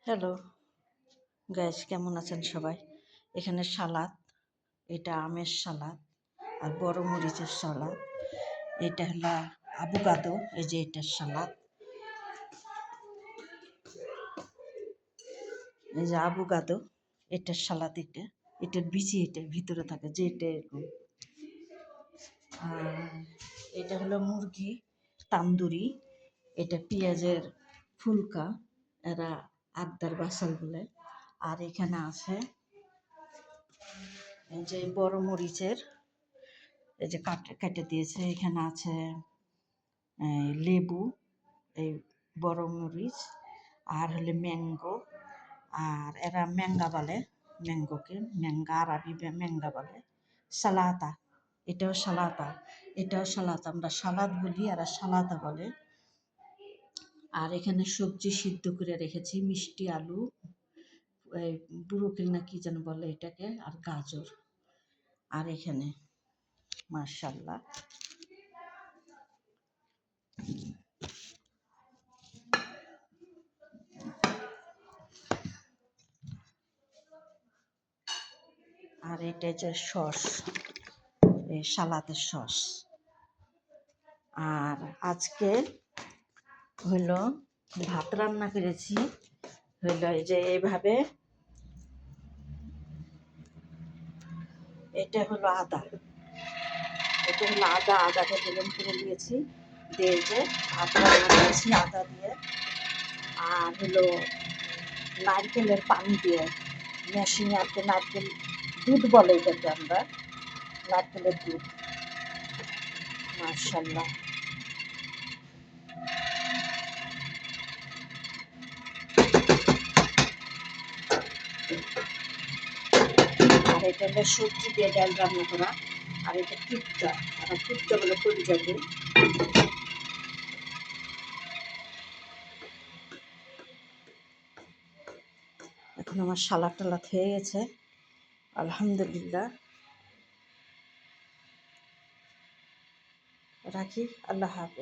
Hello guys, কেমন আছেন সবাই? এখানে সালাদ, এটা আমের সালাদ আর বড় মরিচের সালাদ। এটা হলো আভোকাডো, এই যে এটার সালাদ, এই যে আভোকাডো, এটার সালাদ। এটার বিচি এটার ভিতরে থাকে, যে এটা এরকম। আর এটা হলো মুরগি তান্দুরি, এটা পেঁয়াজের ফুলকা, এরা আবদার বাসাল বলে। আর এখানে আছে এই যে বড় মরিচের, এই যে কেটে দিয়েছে। এখানে আছে লেবু, এই বড় মরিচ, আর হলে ম্যাঙ্গো। আর এরা ম্যাঙ্গা বলে, ম্যাঙ্গোকে ম্যাঙ্গা, আরবি ম্যাঙ্গা বলে। সালাতা, এটাও সালাতা, এটাও সালাতা। আমরা সালাদ বলি, এরা সালাতা বলে। আর এখানে সবজি সিদ্ধ করে রেখেছি, মিষ্টি আলু, বুরুকিল না কি যেন বলে এটাকে, আর গাজর। আর এখানে মাশাআল্লাহ আর এটা যে সস, এই সালাদের সস। আর আজকে হইল ভাত রান্না করেছি, হইল এই যে এইভাবে। এটা হলো আদা, এটা হলো আদা, আদাকে বেগুন করে নিয়েছি, দিয়ে যে ভাত রান্না করেছি আদা দিয়ে। আর হলো নারকেলের পানি দিয়ে, মেশিনে আর কি, নারকেল দুধ বলে এটাকে আমরা, নারকেলের দুধ। মাশাআল্লাহ, আর এটা হলো সবজি দিয়ে ডাল রান্না করা। আর এটা কুপ্তা, আর কুপ্তা বলে পরিযাবে। এখন আমার সালাদ টালাদ হয়ে গেছে, আলহামদুলিল্লাহ। রাখি, আল্লাহ হাফেজ।